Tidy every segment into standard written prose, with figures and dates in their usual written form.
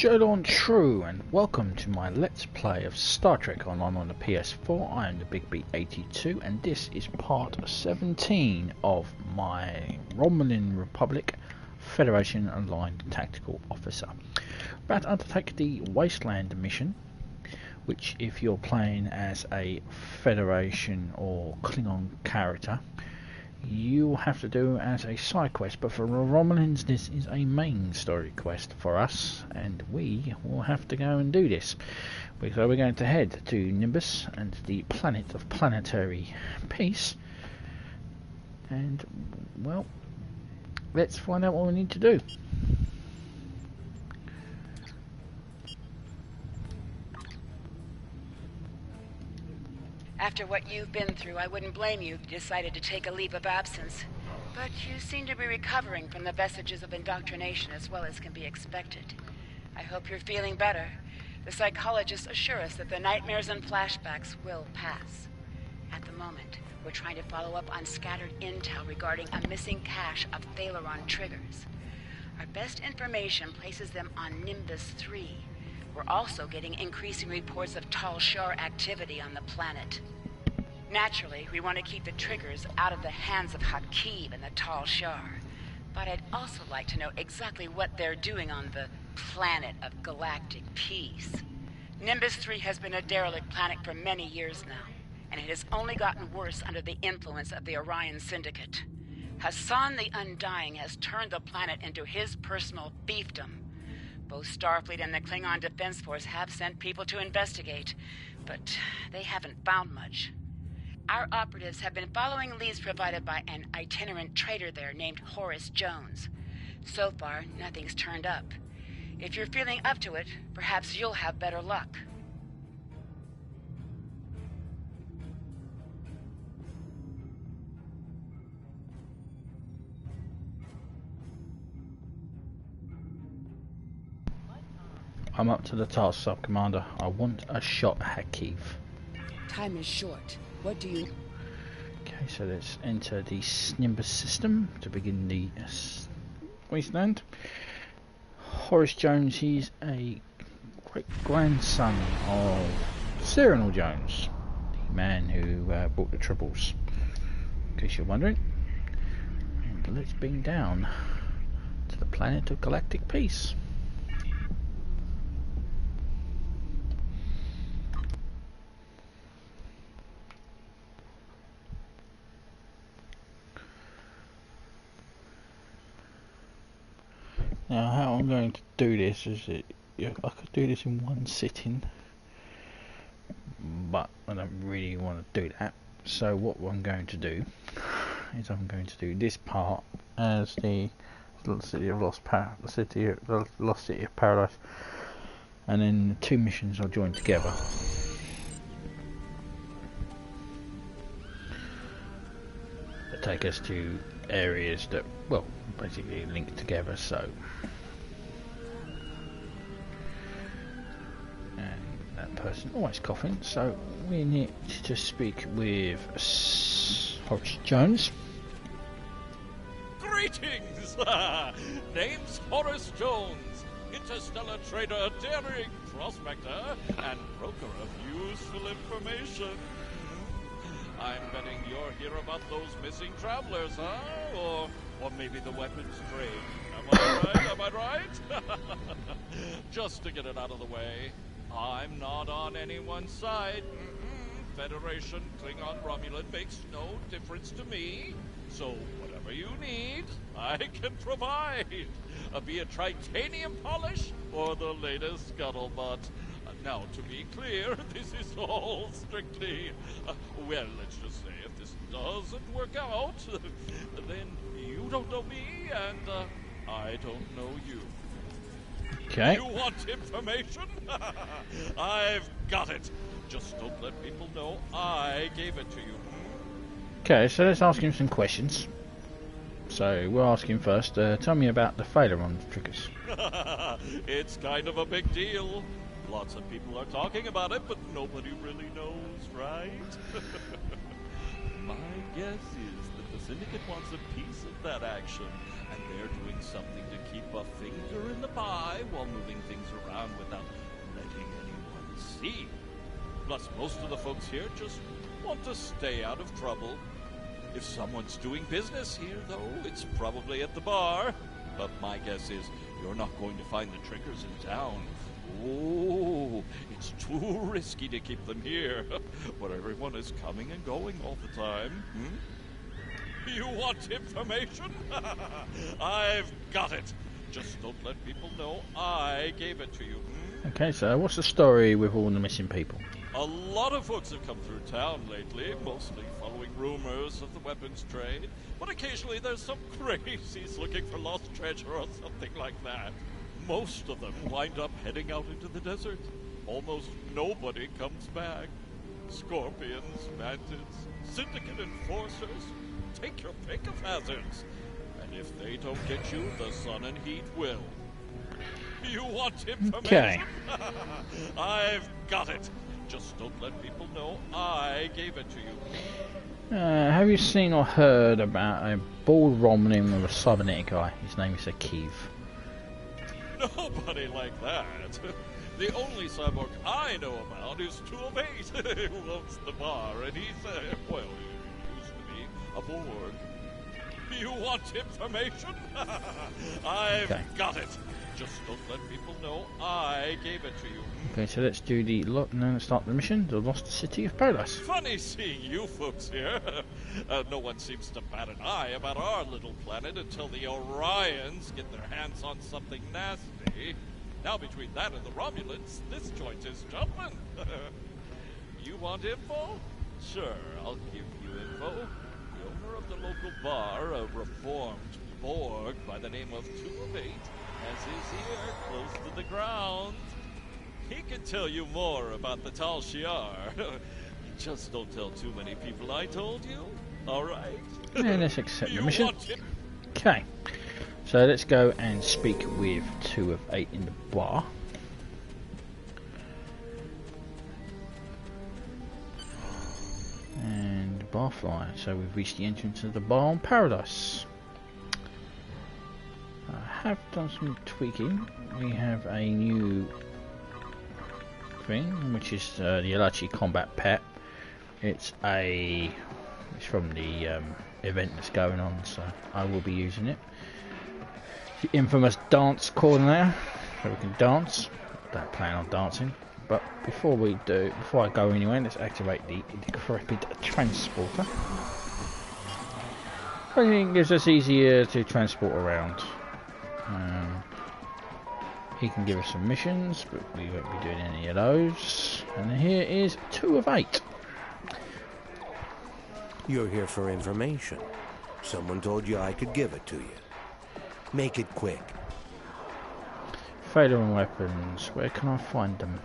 Thalaron True, and welcome to my Let's Play of Star Trek Online on the PS4. I am the Big B82, and this is part 17 of my Romulan Republic Federation Aligned Tactical Officer. About to undertake the Wasteland mission, which if you're playing as a Federation or Klingon character, you'll have to do as a side quest, but for Romulans this is a main story quest for us, and we will have to go and do this. So we're going to head to Nimbus and the planet of planetary peace, and well, let's find out what we need to do. After what you've been through, I wouldn't blame you if you decided to take a leave of absence. But you seem to be recovering from the vestiges of indoctrination as well as can be expected. I hope you're feeling better. The psychologists assure us that the nightmares and flashbacks will pass. At the moment, we're trying to follow up on scattered intel regarding a missing cache of Thalaron Triggers. Our best information places them on Nimbus 3. We're also getting increasing reports of Tal Shiar activity on the planet. Naturally, we want to keep the Triggers out of the hands of Hakeem and the Tal Shiar. But I'd also like to know exactly what they're doing on the Planet of Galactic Peace. Nimbus 3 has been a derelict planet for many years now, and it has only gotten worse under the influence of the Orion Syndicate. Hassan the Undying has turned the planet into his personal fiefdom. Both Starfleet and the Klingon Defense Force have sent people to investigate, but they haven't found much. Our operatives have been following leads provided by an itinerant trader there named Horace Jones. So far, nothing's turned up. If you're feeling up to it, perhaps you'll have better luck. I'm up to the task, Sub-Commander. I want a shot at Hakeem. Time is short. What do you... Okay, so let's enter the Nimbus system to begin the Wasteland. Horace Jones, he's a great-grandson of Thalaron Jones, the man who brought the Troubles, in case you're wondering. And let's beam down to the Planet of Galactic Peace. Now, how I'm going to do this is I could do this in one sitting, but I don't really want to do that. So what I'm going to do is I'm going to do this part as the City of Lost City of Paradise, and then the two missions I'll join together. That take us to areas that, well, basically link together. So, and that person always coughing, so we need to speak with Horace Jones. Greetings! Name's Horace Jones, interstellar trader, daring prospector, and broker of useful information. I'm betting you're here about those missing travelers, huh? Or maybe the weapons trade. Am I right? Am I right? Just to get it out of the way, I'm not on anyone's side. Federation, Klingon, Romulan makes no difference to me. So whatever you need, I can provide. Be it titanium polish or the latest scuttlebutt. Now, to be clear, this is all strictly, well, let's just say if this doesn't work out, then you don't know me, and I don't know you. Okay. You want information? I've got it. Just don't let people know I gave it to you. Okay, so let's ask him some questions. So we'll ask him first. Tell me about the Thalaron Triggers. It's kind of a big deal. Lots of people are talking about it, but nobody really knows, right? My guess is the The Syndicate wants a piece of that action, and they're doing something to keep a finger in the pie while moving things around without letting anyone see. Plus, most of the folks here just want to stay out of trouble. If someone's doing business here, though, it's probably at the bar. But my guess is you're not going to find the Triggers in town. Oh, it's too risky to keep them here, where everyone is coming and going all the time. You want information? I've got it. Just don't let people know I gave it to you. Okay, so what's the story with all the missing people? A lot of folks have come through town lately, mostly following rumors of the weapons trade, but occasionally there's some crazies looking for lost treasure or something like that. Most of them wind up heading out into the desert. Almost nobody comes back. Scorpions, mantids, syndicate enforcers. Take your pick of hazards. And if they don't get you, the sun and heat will. You want information? Okay. I've got it. Just don't let people know I gave it to you. Have you seen or heard about a bald Romulan with a cybernetic eye? His name is Akiv. Nobody like that. The only cyborg I know about is 2 of 8, who owns the bar, and he's, well, he used to be a Borg. You want information? I've got it. Just don't let people know I gave it to you. Okay, so let's do the let's start the mission. The Lost City of Paradise. Funny seeing you folks here. No one seems to bat an eye about our little planet until the Orions get their hands on something nasty. Now between that and the Romulans, this joint is jumping. You want info? Sure, I'll give you info. The owner of the local bar, a reformed Borg by the name of 2 of 8, has his ear close to the ground. He can tell you more about the Tal Shiar. Just don't tell too many people I told you. Alright? Yeah, let's accept the mission. Okay. So let's go and speak with 2 of 8 in the bar. And barfly. So we've reached the entrance of the bar on Paradise. I have done some tweaking. We have a new thing, which is the Alachi Combat Pet. It's from the event that's going on, so I will be using it. The infamous dance coordinator, so we can dance. Don't plan on dancing, but before I go anywhere, let's activate the decrepit transporter. I think it gives us easier to transport around. He can give us some missions, but we won't be doing any of those. And here is 2 of 8. You're here for information. Someone told you I could give it to you. Make it quick. Thalaron weapons, where can I find them?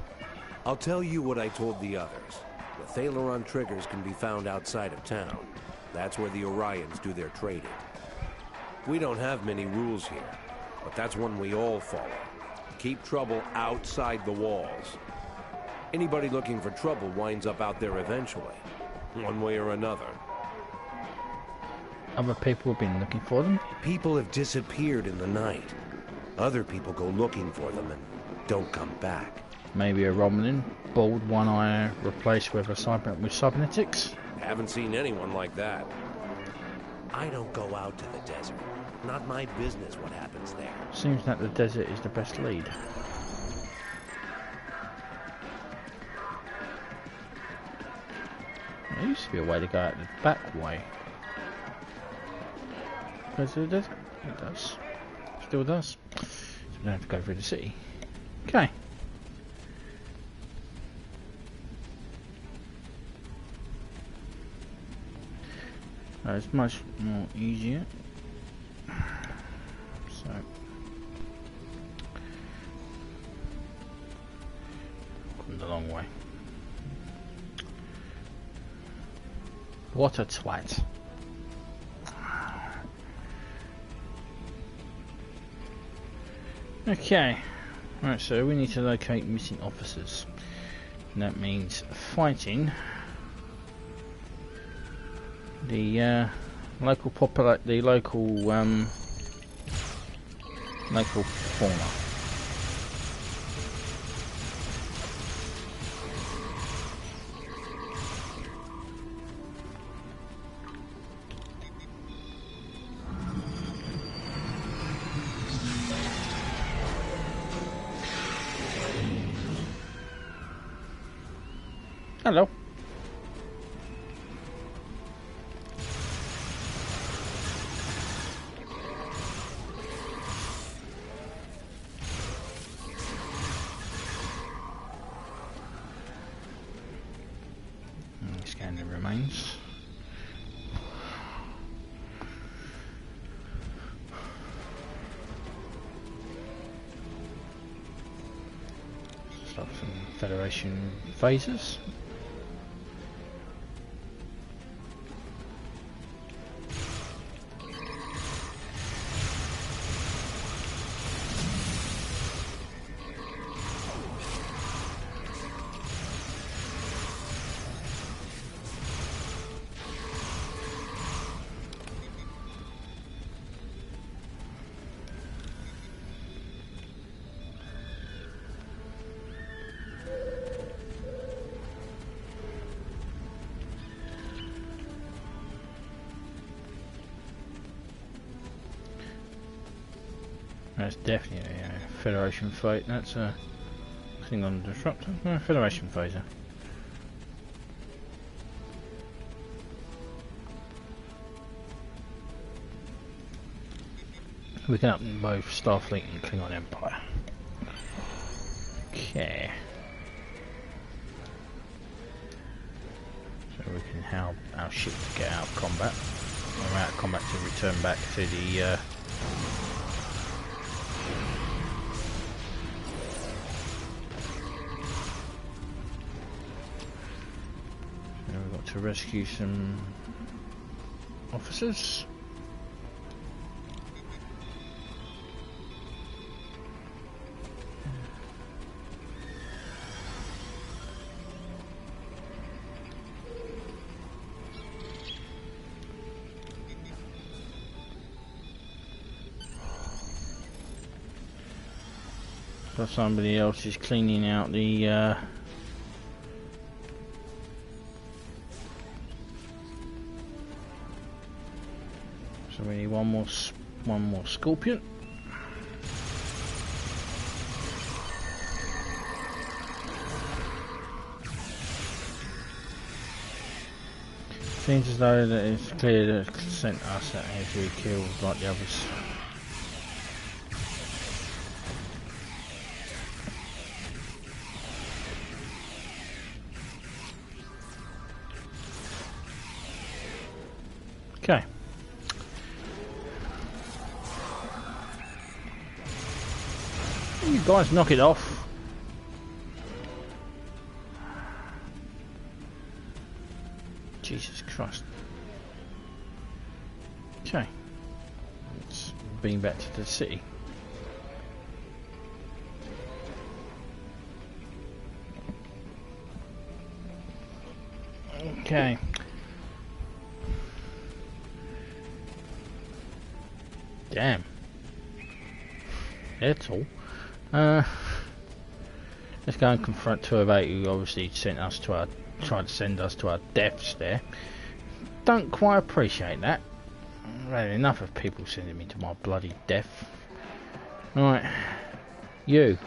I'll tell you what I told the others. The Thalaron Triggers can be found outside of town. That's where the Orions do their trading. We don't have many rules here, but that's one we all follow. Keep trouble outside the walls. Anybody looking for trouble winds up out there eventually, one way or another. Other people have been looking for them? People have disappeared in the night. Other people go looking for them and don't come back. Maybe a Romulan, bald, one eye replaced with cybernetics? Haven't seen anyone like that. I don't go out to the desert. Not my business what happens there. Seems that the desert is the best lead. There used to be a way to go out the back way. Goes to the desert? It does. Still does. So we don't have to go through the city. Okay. It's much more easier. So come the long way. What a twat. Okay. Right, so we need to locate missing officers. And that means fighting the Local the local fauna. Hello. Scan the remains. Start some Federation phasers. That's definitely a Federation phase. That's a thing on the disruptor. No, Federation phaser. We can up both Starfleet and Klingon Empire. Okay. So we can help our ship to get out of combat. Or out of combat to return back to the to rescue some officers. So somebody else is cleaning out the so we need one more Scorpion. Seems as though that it's clear that it sent us out here to be killed like the others. Okay. You guys knock it off. Jesus Christ. Okay. Let's beam back to the city. Okay. Damn. That's all. Let's go and confront 208, who obviously tried to send us to our deaths there. Don't quite appreciate that. I've had enough of people sending me to my bloody death. Right. You.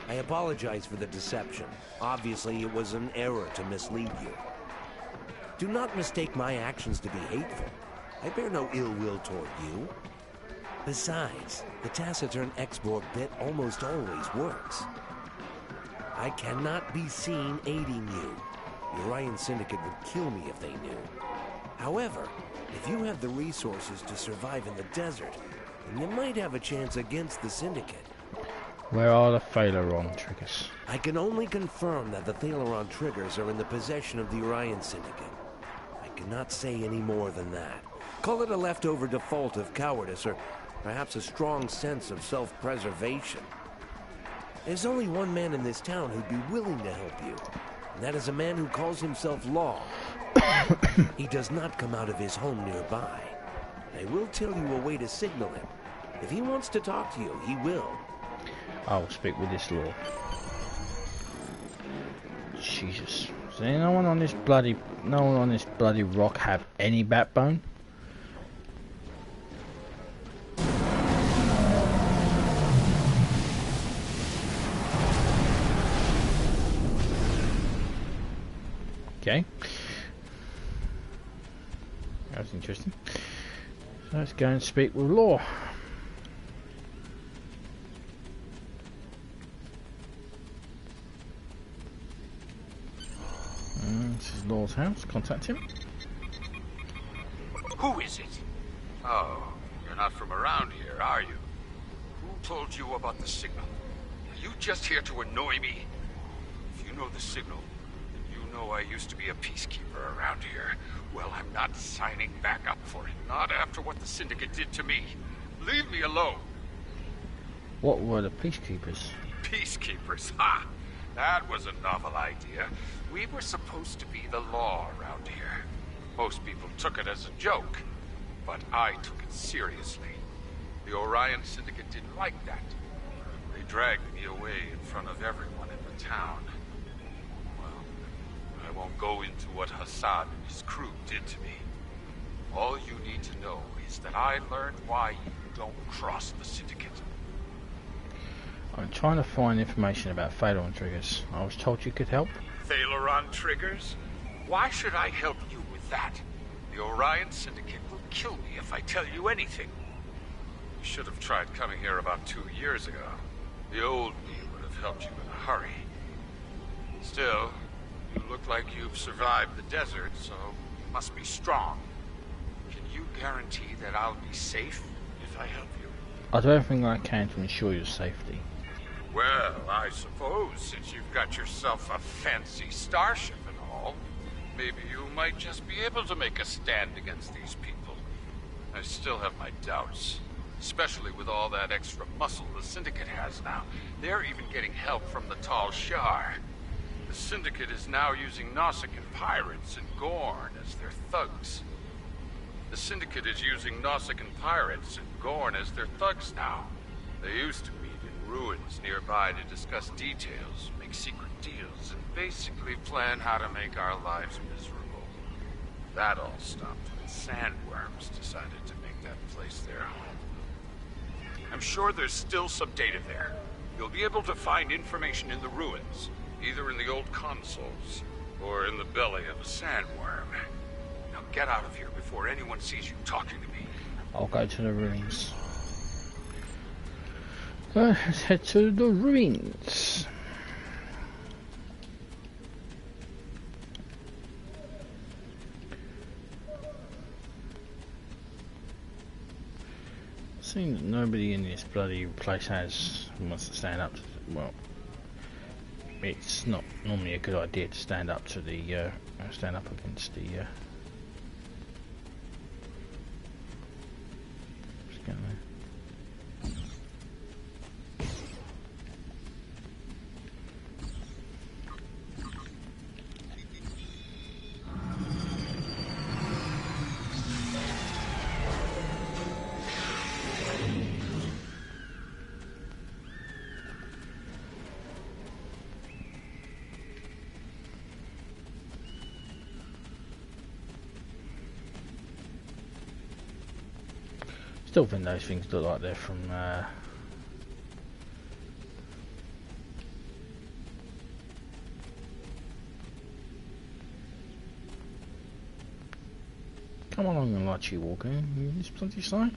I apologize for the deception. Obviously, it was an error to mislead you. Do not mistake my actions to be hateful. I bear no ill will toward you. Besides, the taciturn X-Borg bit almost always works. I cannot be seen aiding you. The Orion Syndicate would kill me if they knew. However, if you have the resources to survive in the desert, then you might have a chance against the Syndicate. Where are the Thalaron Triggers? I can only confirm that the Thalaron Triggers are in the possession of the Orion Syndicate. I cannot say any more than that. Call it a leftover default of cowardice, or perhaps a strong sense of self-preservation. There's only one man in this town who'd be willing to help you. And that is a man who calls himself Law. He does not come out of his home nearby. I will tell you a way to signal him. If he wants to talk to you, he will. I will speak with this Law. Jesus. Does no one on this bloody rock have any backbone? Okay. That was interesting. So let's go and speak with Law. This is Law's house. Contact him. Who is it? Oh, you're not from around here, are you? Who told you about the signal? Are you just here to annoy me? If you know the signal, then you know I used to be a peacekeeper around here. Well, I'm not signing back up for it. Not after what the Syndicate did to me. Leave me alone. What were the peacekeepers? Peacekeepers, ha! That was a novel idea. We were supposed to be the law around here. Most people took it as a joke, but I took it seriously. The Orion Syndicate didn't like that. They dragged me away in front of everyone in the town. Well, I won't go into what Hassan and his crew did to me. All you need to know is that I learned why you don't cross the Syndicate. I'm trying to find information about Thalaron Triggers. I was told you could help. Thalaron Triggers? Why should I help you with that? The Orion Syndicate will kill me if I tell you anything. You should have tried coming here about 2 years ago. The old me would have helped you in a hurry. Still, you look like you've survived the desert, so you must be strong. Can you guarantee that I'll be safe if I help you? I'll do everything I can to ensure your safety. Well, I suppose since you've got yourself a fancy starship and all, maybe you might just be able to make a stand against these people. I still have my doubts, especially with all that extra muscle the Syndicate has now. They're even getting help from the Tal Shiar. The Syndicate is now using Nausicaan pirates and Gorn as their thugs. The Syndicate is using Nausicaan pirates and Gorn as their thugs now. They used to meet in ruins nearby to discuss details, make secret deals, and basically plan how to make our lives miserable. That all stopped when sandworms decided to make that place their home. I'm sure there's still some data there. You'll be able to find information in the ruins, either in the old consoles or in the belly of a sandworm. Now get out of here before anyone sees you talking to me. I'll go to the ruins. Let's head to the ruins. Seeing that nobody in this bloody place wants to stand up to, well, it's not normally a good idea to stand up to the stand up against the just go there. Still think those things look like they're from come along and let you walk in this bloody site.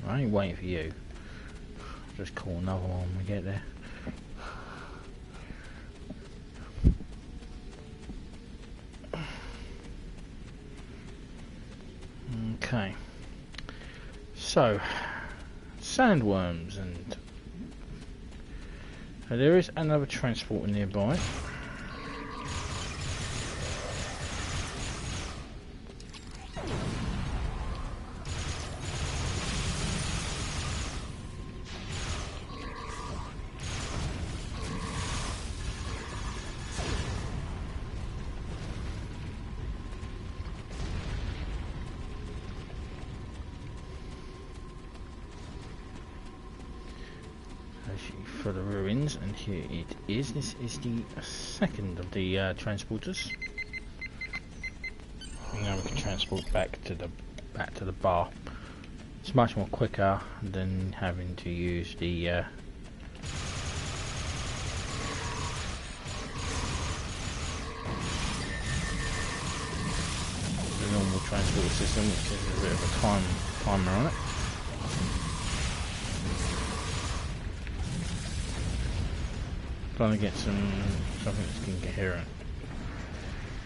I ain't waiting for you. Just call another one when we get there. Okay, so sandworms, and so there is another transporter nearby. for the ruins, and here it is. This is the second of the transporters. And now we can transport back to the bar. It's much more quicker than having to use the normal transport system, which has a bit of a timer on it. Trying to get something that's incoherent.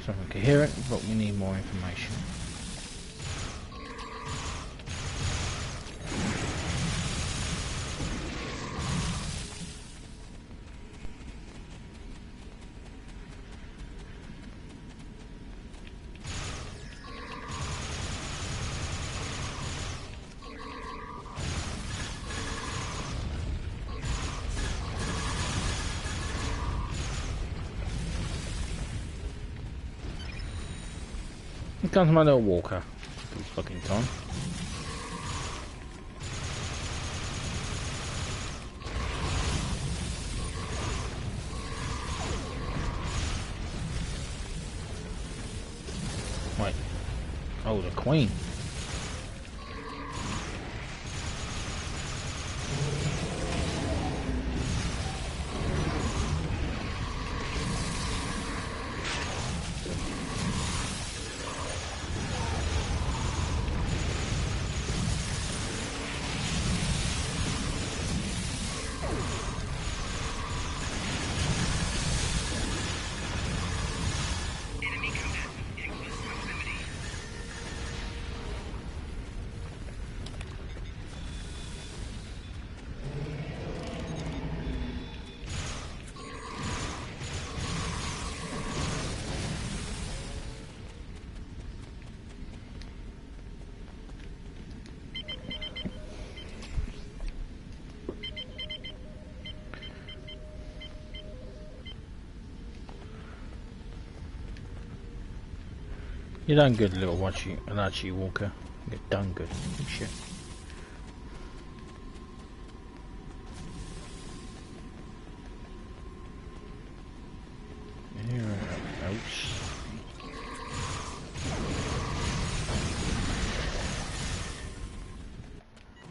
Something coherent, but we need more information. Here comes my little walker. It's fucking time. Wait. Oh, the Queen. You done good, little Archie Walker. You done good. Good shit. Here are notes.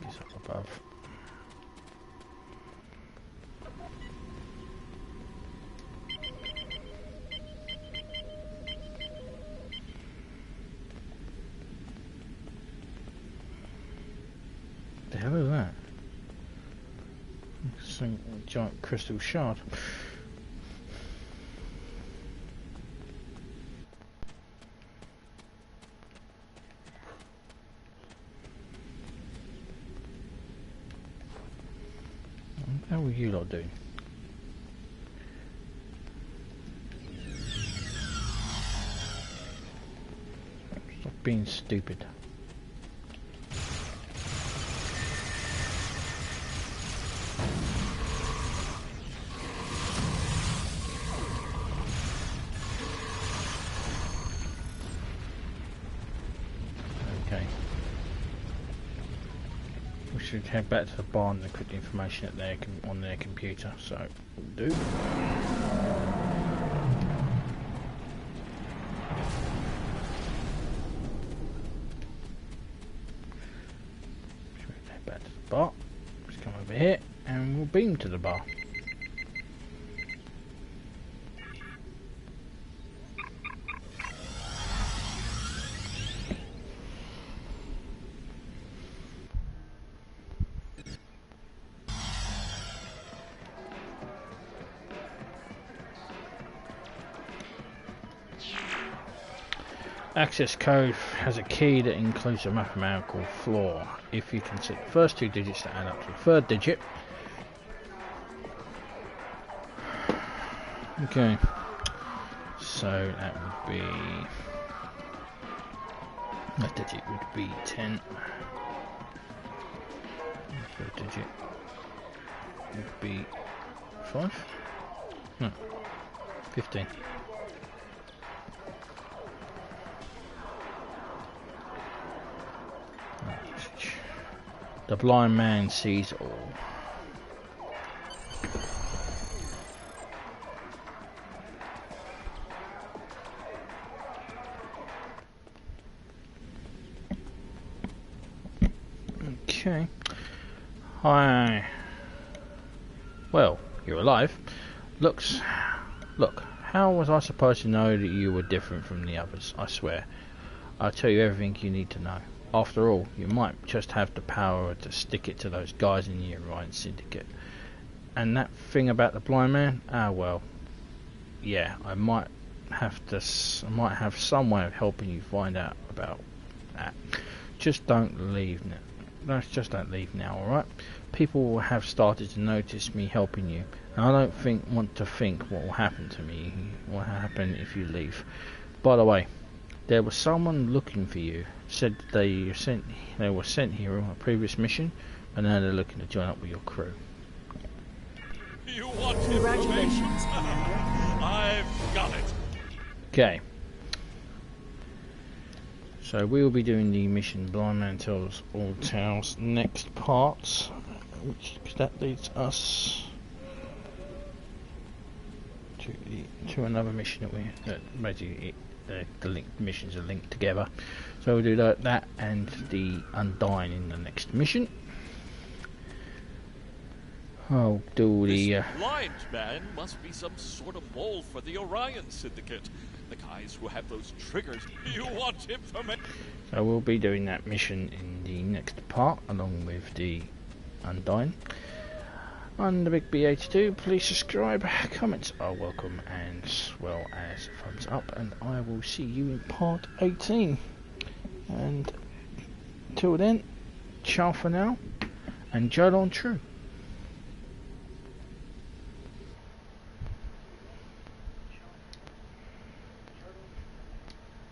It's up above. The hell is that? Some giant crystal shard. How are you lot doing? Stop being stupid. Should head back to the barn and put the information on their computer, so we'll do. Should we head back to the bar? Let's come over here and we'll beam to the bar. Access code has a key that includes a mathematical flaw. If you can set the first two digits to add up to the third digit. Okay. So that would be... that digit would be 10. The third digit would be 5? No. 15. The blind man sees all. Okay. Hi. Well, you're alive. Look, how was I supposed to know that you were different from the others? I swear. I'll tell you everything you need to know. After all, you might just have the power to stick it to those guys in the Orion Syndicate. And that thing about the blind man? Ah, well. Yeah, I might have some way of helping you find out about that. Just don't leave now. Just don't leave now, alright? People have started to notice me helping you, and I don't want to think what will happen to me, what will happen if you leave. By the way, there was someone looking for you. Said they were sent here on a previous mission, and now they're looking to join up with your crew. You want information? I've got it. Okay. So we will be doing the mission Blind Man Tells All Tales next part, which that leads us to another mission that basically the missions are linked together. So we'll do that and the Undying in the next mission. I'll do the This blind man must be some sort of mole for the Orion Syndicate. The guys who have those triggers. You want information? So we'll be doing that mission in the next part, along with the Undying. I'm the Big B82. Please subscribe. Comments are welcome, as well as thumbs up. And I will see you in part 18. And till then, ciao for now, and Thalaron Triggers.